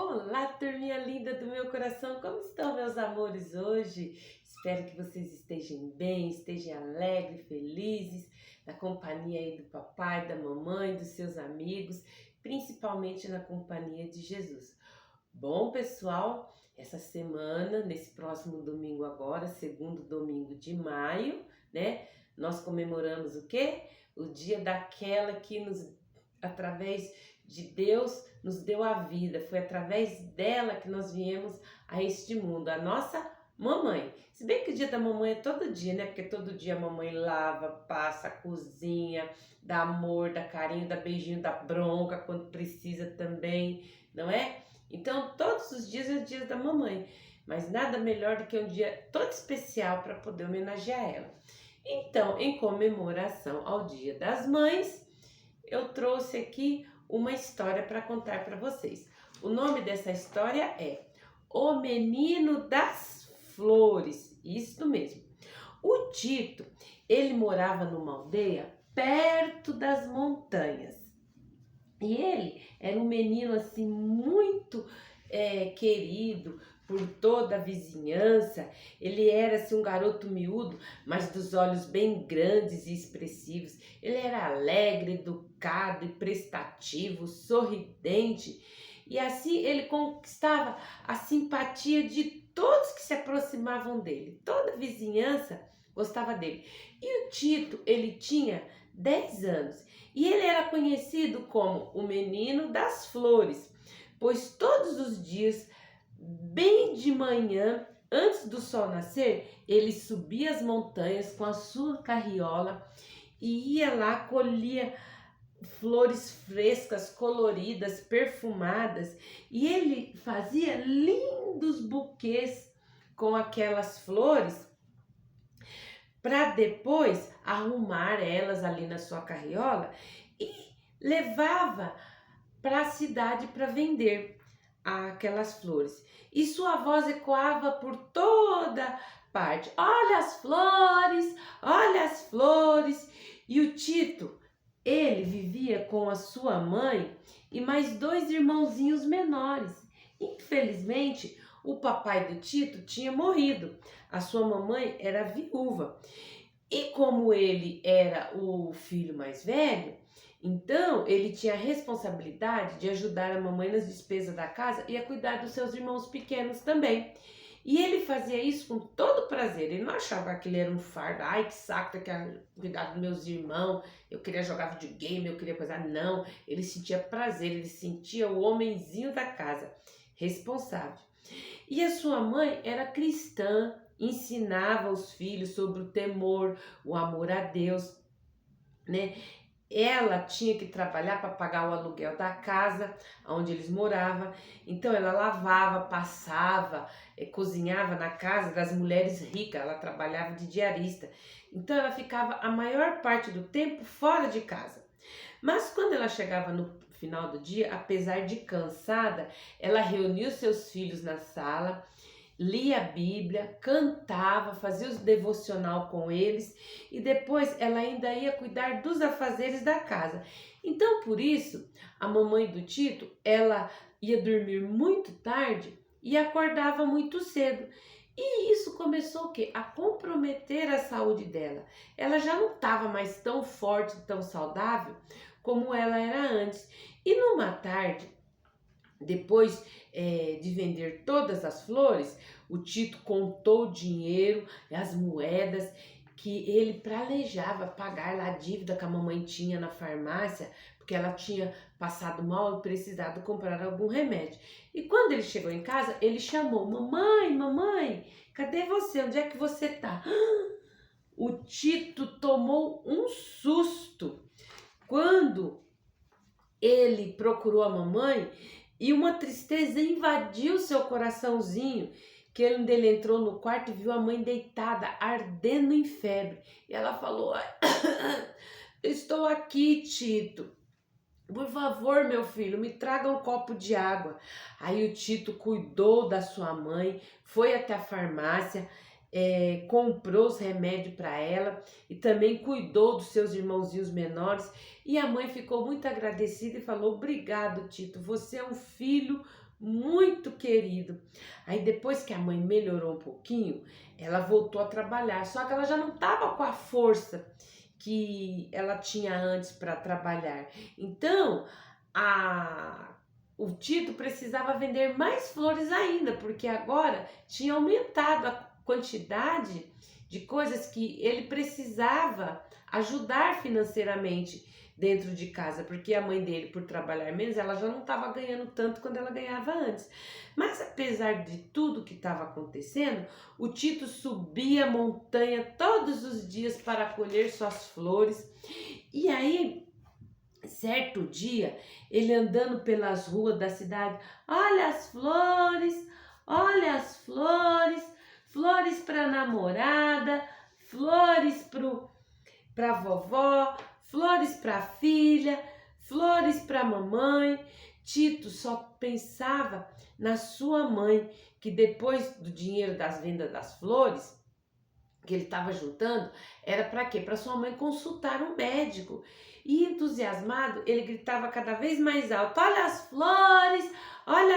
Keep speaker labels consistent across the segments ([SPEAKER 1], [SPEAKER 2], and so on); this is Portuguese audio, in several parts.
[SPEAKER 1] Olá, turminha linda do meu coração, como estão meus amores hoje? Espero que vocês estejam bem, estejam alegres, felizes, na companhia aí do papai, da mamãe, dos seus amigos, principalmente na companhia de Jesus. Bom, pessoal, essa semana, nesse próximo domingo agora, segundo domingo de maio, né? Nós comemoramos o quê? O dia daquela que através de Deus, nos deu a vida. Foi através dela que nós viemos a este mundo, a nossa mamãe. Se bem que o dia da mamãe é todo dia, né? Porque todo dia a mamãe lava, passa, cozinha, dá amor, dá carinho, dá beijinho, dá bronca quando precisa também, não é? Então, todos os dias é o dia da mamãe, mas nada melhor do que um dia todo especial para poder homenagear ela. Então, em comemoração ao Dia das Mães, eu trouxe aqui uma história para contar para vocês. O nome dessa história é O Menino das Flores, isso mesmo. O Tito, ele morava numa aldeia perto das montanhas. E ele era um menino assim muito querido por toda a vizinhança. Ele era assim um garoto miúdo, mas dos olhos bem grandes e expressivos. Ele era alegre, educado e prestativo, sorridente. E assim ele conquistava a simpatia de todos que se aproximavam dele. Toda a vizinhança gostava dele. E o Tito, ele tinha 10 anos. E ele era conhecido como o Menino das Flores, pois todos os dias, bem de manhã, antes do sol nascer, ele subia as montanhas com a sua carriola e ia lá, colhia flores frescas, coloridas, perfumadas, e ele fazia lindos buquês com aquelas flores para depois arrumar elas ali na sua carriola e levava para a cidade para vender aquelas flores. E sua voz ecoava por toda parte: olha as flores, olha as flores. E o Tito, ele vivia com a sua mãe e mais dois irmãozinhos menores. Infelizmente, o papai do Tito tinha morrido. A sua mamãe era viúva. E como ele era o filho mais velho, então ele tinha a responsabilidade de ajudar a mamãe nas despesas da casa e a cuidar dos seus irmãos pequenos também. E ele fazia isso com todo prazer. Ele não achava que ele era um fardo. Ai, que saco ter que cuidar dos meus irmãos. Eu queria jogar videogame, eu queria coisa. Não, ele sentia prazer, ele sentia o homenzinho da casa, responsável. E a sua mãe era cristã, ensinava os filhos sobre o temor, o amor a Deus, né? Ela tinha que trabalhar para pagar o aluguel da casa onde eles moravam, então ela lavava, passava, cozinhava na casa das mulheres ricas, ela trabalhava de diarista, então ela ficava a maior parte do tempo fora de casa. Mas quando ela chegava no final do dia, apesar de cansada, ela reunia os seus filhos na sala, lia a Bíblia, cantava, fazia os devocional com eles e depois ela ainda ia cuidar dos afazeres da casa. Então, por isso, a mamãe do Tito, ela ia dormir muito tarde e acordava muito cedo. E isso começou o quê? A comprometer a saúde dela. Ela já não estava mais tão forte, tão saudável como ela era antes. E numa tarde, depois de vender todas as flores, o Tito contou o dinheiro, as moedas que ele planejava pagar lá a dívida que a mamãe tinha na farmácia, porque ela tinha passado mal e precisado comprar algum remédio. E quando ele chegou em casa, ele chamou: mamãe, mamãe, cadê você? Onde é que você tá? O Tito tomou um susto quando ele procurou a mamãe e uma tristeza invadiu seu coraçãozinho, que ele entrou no quarto e viu a mãe deitada, ardendo em febre. E ela falou: estou aqui, Tito. Por favor, meu filho, me traga um copo de água. Aí o Tito cuidou da sua mãe, foi até a farmácia, comprou os remédios para ela e também cuidou dos seus irmãozinhos menores. E a mãe ficou muito agradecida e falou: obrigado, Tito, você é um filho muito querido. Aí depois que a mãe melhorou um pouquinho, ela voltou a trabalhar, só que ela já não estava com a força que ela tinha antes para trabalhar. Então, o Tito precisava vender mais flores ainda, porque agora tinha aumentado a quantidade de coisas que ele precisava ajudar financeiramente dentro de casa, porque a mãe dele, por trabalhar menos, ela já não estava ganhando tanto quanto ela ganhava antes. Mas apesar de tudo que estava acontecendo, o Tito subia a montanha todos os dias para colher suas flores. E aí, certo dia, ele andando pelas ruas da cidade, olha as flores, flores para namorada, flores para vovó, flores para filha, flores para mamãe. Tito só pensava na sua mãe, que depois do dinheiro das vendas das flores que ele estava juntando, era para quê? Para sua mãe consultar um médico. E entusiasmado, ele gritava cada vez mais alto: olha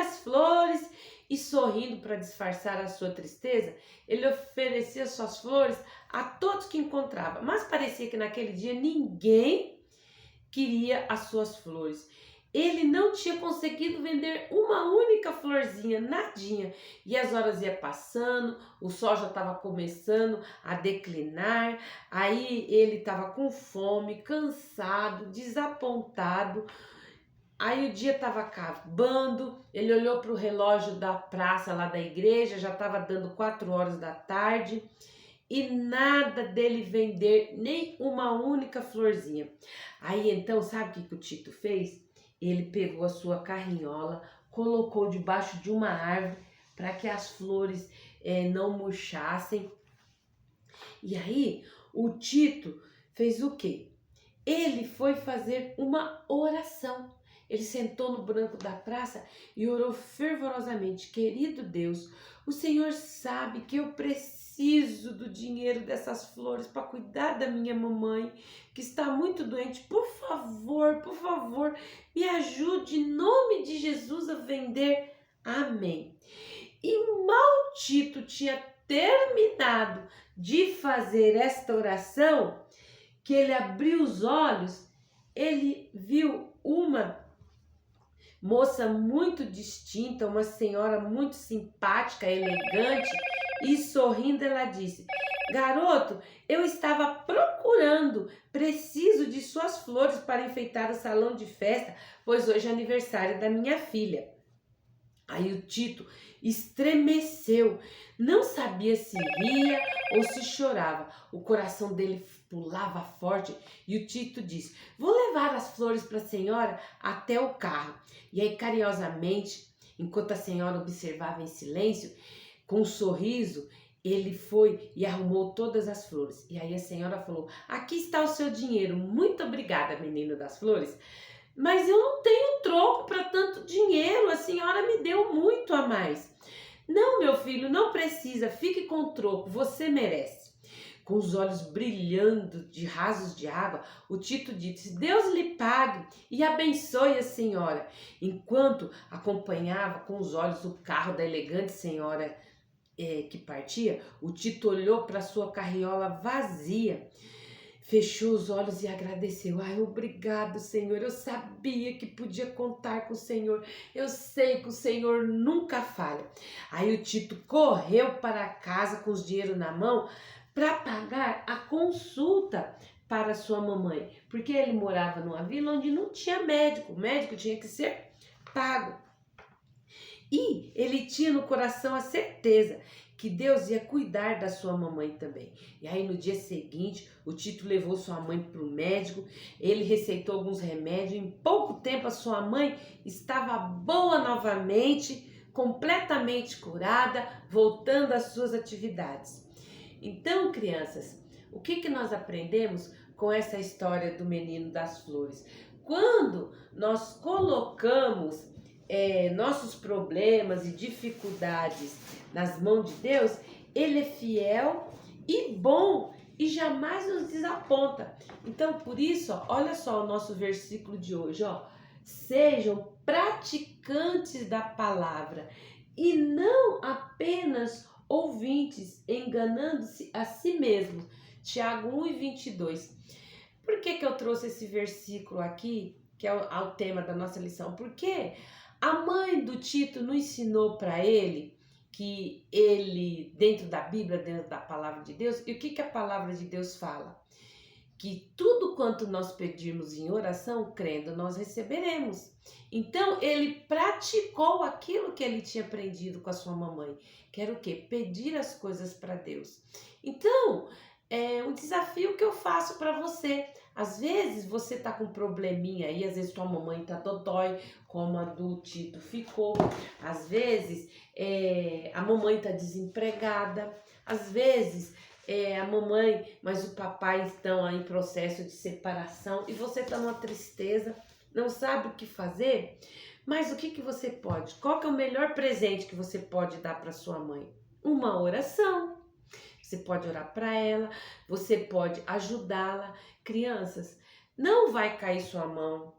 [SPEAKER 1] as flores! E sorrindo para disfarçar a sua tristeza, ele oferecia suas flores a todos que encontrava. Mas parecia que naquele dia ninguém queria as suas flores. Ele não tinha conseguido vender uma única florzinha, nadinha. E as horas iam passando, o sol já estava começando a declinar. Aí ele estava com fome, cansado, desapontado. Aí o dia estava acabando, ele olhou para o relógio da praça lá da igreja, já estava dando 4 horas da tarde. E nada dele vender nem uma única florzinha. Aí então, sabe o que o Tito fez? Ele pegou a sua carrinhola, colocou debaixo de uma árvore para que as flores não murchassem. E aí o Tito fez o quê? Ele foi fazer uma oração. Ele sentou no banco da praça e orou fervorosamente: querido Deus, o Senhor sabe que eu preciso do dinheiro dessas flores para cuidar da minha mamãe, que está muito doente. Por favor, me ajude em nome de Jesus a vender. Amém. E mal Tito tinha terminado de fazer esta oração, que ele abriu os olhos, ele viu uma moça muito distinta, uma senhora muito simpática, elegante, e sorrindo ela disse: garoto, eu estava procurando, preciso de suas flores para enfeitar o salão de festa, pois hoje é aniversário da minha filha. Aí o Tito estremeceu, não sabia se ria ou se chorava. O coração dele pulava forte e o Tito disse: vou levar as flores para a senhora até o carro. E aí, carinhosamente, enquanto a senhora observava em silêncio, com um sorriso, ele foi e arrumou todas as flores. E aí a senhora falou: aqui está o seu dinheiro, muito obrigada, menino das flores. Mas eu não tenho troco para tanto dinheiro, a senhora me deu muito a mais. Não, meu filho, não precisa, fique com o troco, você merece. Com os olhos brilhando de rasos de água, o Tito disse: Deus lhe pague e abençoe a senhora. Enquanto acompanhava com os olhos o carro da elegante senhora que partia, o Tito olhou para sua carriola vazia, fechou os olhos e agradeceu. Ai, obrigado, Senhor. Eu sabia que podia contar com o Senhor. Eu sei que o Senhor nunca falha. Aí o Tito correu para casa com os dinheiro na mão para pagar a consulta para sua mamãe, porque ele morava numa vila onde não tinha médico. O médico tinha que ser pago. E ele tinha no coração a certeza que Deus ia cuidar da sua mamãe também. E aí no dia seguinte, o Tito levou sua mãe para o médico, ele receitou alguns remédios, em pouco tempo a sua mãe estava boa novamente, completamente curada, voltando às suas atividades. Então, crianças, o que nós aprendemos com essa história do menino das flores? Quando nós colocamos nossos problemas e dificuldades nas mãos de Deus, Ele é fiel e bom e jamais nos desaponta. Então, por isso, olha só o nosso versículo de hoje, sejam praticantes da palavra e não apenas ouvintes, enganando-se a si mesmos. Tiago 1:22. Por que eu trouxe esse versículo aqui, que é o tema da nossa lição? Porque a mãe do Tito não ensinou para ele que ele, dentro da Bíblia, dentro da palavra de Deus, e o que a palavra de Deus fala? Que tudo quanto nós pedirmos em oração, crendo, nós receberemos. Então, ele praticou aquilo que ele tinha aprendido com a sua mamãe, que era o quê? Pedir as coisas para Deus. Então, é um desafio que eu faço para você. Às vezes, você tá com um probleminha aí, às vezes tua mamãe tá dodói, como a do Tito ficou. Às vezes, a mamãe tá desempregada. Às vezes, a mamãe, mas o papai estão aí em processo de separação e você está numa tristeza, não sabe o que fazer, mas o que você pode? Qual que é o melhor presente que você pode dar para sua mãe? Uma oração. Você pode orar para ela, você pode ajudá-la. Crianças, não vai cair sua mão,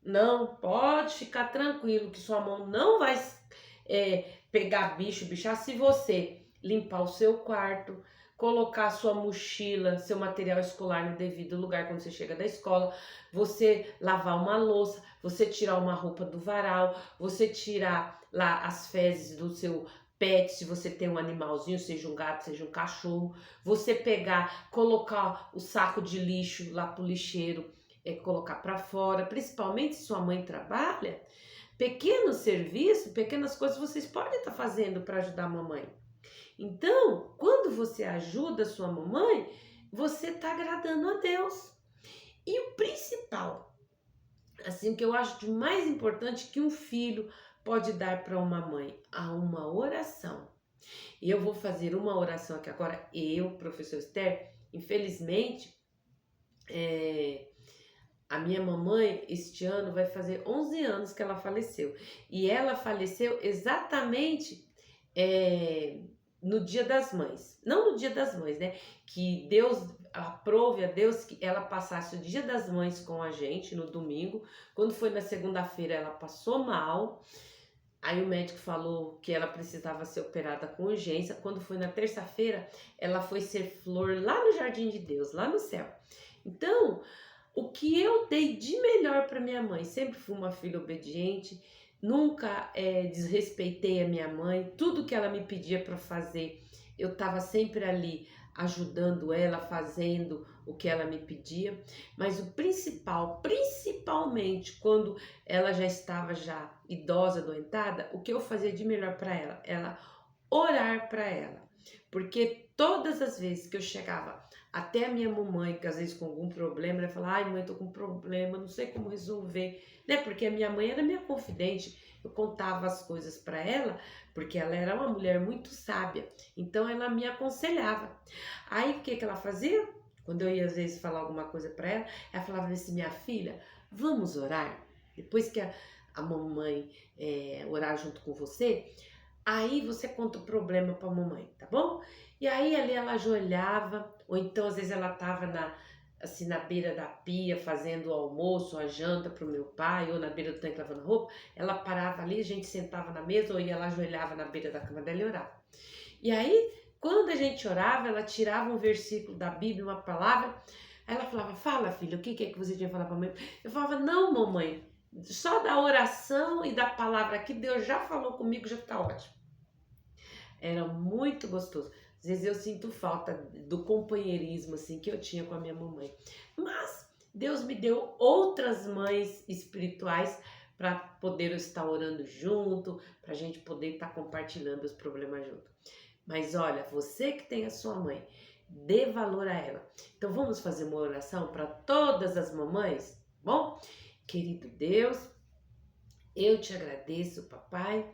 [SPEAKER 1] não, pode ficar tranquilo que sua mão não vai pegar bichar se você limpar o seu quarto, colocar sua mochila, seu material escolar no devido lugar quando você chega da escola, você lavar uma louça, você tirar uma roupa do varal, você tirar lá as fezes do seu pet, se você tem um animalzinho, seja um gato, seja um cachorro, você pegar, colocar o saco de lixo lá pro lixeiro, colocar para fora, principalmente se sua mãe trabalha, pequeno serviço, pequenas coisas vocês podem estar fazendo para ajudar a mamãe. Então, quando você ajuda a sua mamãe, você está agradando a Deus. E o principal, assim, que eu acho de mais importante que um filho pode dar para uma mãe, a uma oração. E eu vou fazer uma oração aqui agora, eu, professor Esther, infelizmente, a minha mamãe, este ano, vai fazer 11 anos que ela faleceu. E ela faleceu exatamente no Dia das Mães. Não no Dia das Mães, né? Que Deus, aprove a Deus que ela passasse o Dia das Mães com a gente no domingo. Quando foi na segunda-feira, ela passou mal. Aí o médico falou que ela precisava ser operada com urgência. Quando foi na terça-feira, ela foi ser flor lá no Jardim de Deus, lá no céu. Então, o que eu dei de melhor para minha mãe, sempre fui uma filha obediente, nunca desrespeitei a minha mãe, tudo que ela me pedia para fazer, eu estava sempre ali ajudando ela, fazendo o que ela me pedia, mas o principal, principalmente quando ela já estava já idosa, adoentada, o que eu fazia de melhor para ela? Ela orar para ela, porque todas as vezes que eu chegava até a minha mamãe, que às vezes com algum problema, ela falava, ai mãe, tô com um problema, não sei como resolver, né? Porque a minha mãe era minha confidente, eu contava as coisas para ela, porque ela era uma mulher muito sábia, então ela me aconselhava. Aí o que ela fazia? Quando eu ia às vezes falar alguma coisa para ela, ela falava assim, minha filha, vamos orar? Depois que a mamãe orar junto com você, aí você conta o problema para a mamãe, tá bom? E aí ali ela ajoelhava, ou então às vezes ela tava assim na beira da pia fazendo o almoço, a janta pro meu pai, ou na beira do tanque lavando roupa, ela parava ali, a gente sentava na mesa, ou ia lá ajoelhava na beira da cama dela e orava. E aí, quando a gente orava, ela tirava um versículo da Bíblia, uma palavra, aí ela falava, fala filha, o que é que você tinha que falar pra mãe? Eu falava, não mamãe, só da oração e da palavra que Deus já falou comigo já tá ótimo. Era muito gostoso. Às vezes eu sinto falta do companheirismo assim que eu tinha com a minha mamãe. Mas Deus me deu outras mães espirituais para poder estar orando junto, para a gente poder estar compartilhando os problemas junto. Mas olha, você que tem a sua mãe, dê valor a ela. Então vamos fazer uma oração para todas as mamães, bom? Querido Deus, eu te agradeço, papai,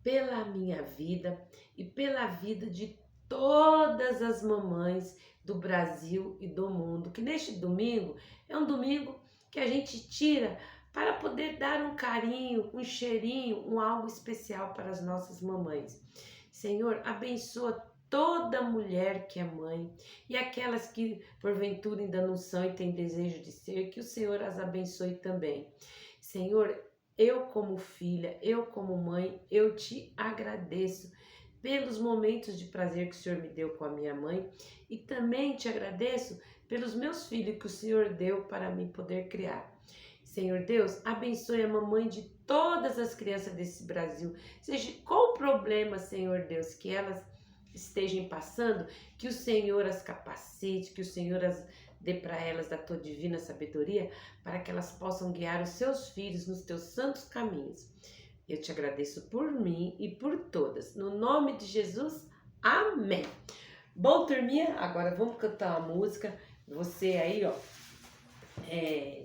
[SPEAKER 1] pela minha vida e pela vida de todas as mamães do Brasil e do mundo, que neste domingo é um domingo que a gente tira para poder dar um carinho, um cheirinho, um algo especial para as nossas mamães. Senhor, abençoa toda mulher que é mãe e aquelas que porventura ainda não são e têm desejo de ser, que o Senhor as abençoe também. Senhor, eu como filha, eu como mãe, eu te agradeço pelos momentos de prazer que o Senhor me deu com a minha mãe e também te agradeço pelos meus filhos que o Senhor deu para mim poder criar. Senhor Deus, abençoe a mamãe de todas as crianças desse Brasil, seja qual problema, Senhor Deus, que elas estejam passando, que o Senhor as capacite, que o Senhor as dê para elas da tua divina sabedoria, para que elas possam guiar os seus filhos nos teus santos caminhos. Eu te agradeço por mim e por todas. No nome de Jesus, amém. Bom, turminha, agora vamos cantar uma música. Você aí, ó,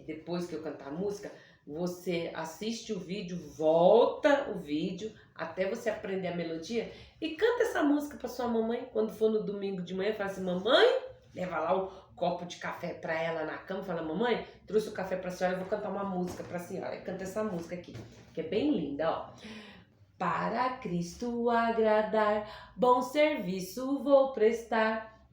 [SPEAKER 1] depois que eu cantar a música, você assiste o vídeo, volta o vídeo até você aprender a melodia e canta essa música para sua mamãe. Quando for no domingo de manhã, fala assim: mamãe, leva lá o copo de café para ela na cama, fala: mamãe, trouxe o café para a senhora, eu vou cantar uma música para a senhora. E canta essa música aqui, que é bem linda, ó. Para Cristo agradar, bom serviço vou prestar,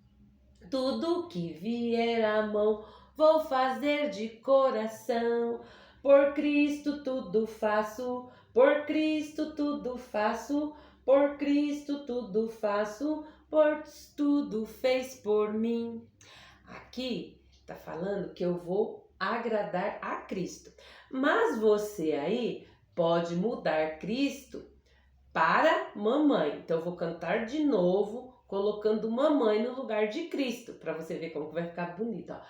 [SPEAKER 1] tudo que vier à mão vou fazer de coração. Por Cristo tudo faço, por Cristo tudo faço, por Cristo tudo faço, pois tudo fez por mim. Aqui tá falando que eu vou agradar a Cristo, mas você aí pode mudar Cristo para mamãe. Então eu vou cantar de novo, colocando mamãe no lugar de Cristo, para você ver como que vai ficar bonito, ó.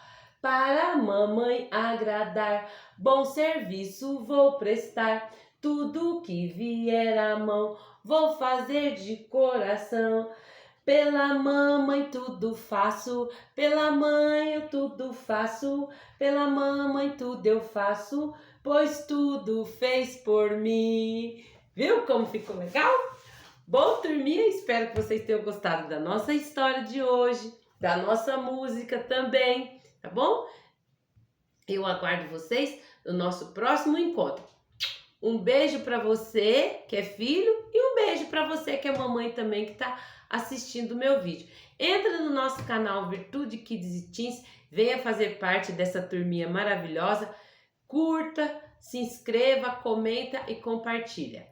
[SPEAKER 1] Para mamãe agradar, bom serviço vou prestar, tudo que vier à mão vou fazer de coração. Pela mamãe tudo faço, pela mãe eu tudo faço, pela mamãe tudo eu faço, pois tudo fez por mim. Viu como ficou legal? Bom, turminha, espero que vocês tenham gostado da nossa história de hoje, da nossa música também, tá bom? Eu aguardo vocês no nosso próximo encontro. Um beijo para você que é filho e um beijo para você que é mamãe também que está assistindo o meu vídeo. Entra no nosso canal Virtude Kids e Teens, venha fazer parte dessa turminha maravilhosa, curta, se inscreva, comenta e compartilha.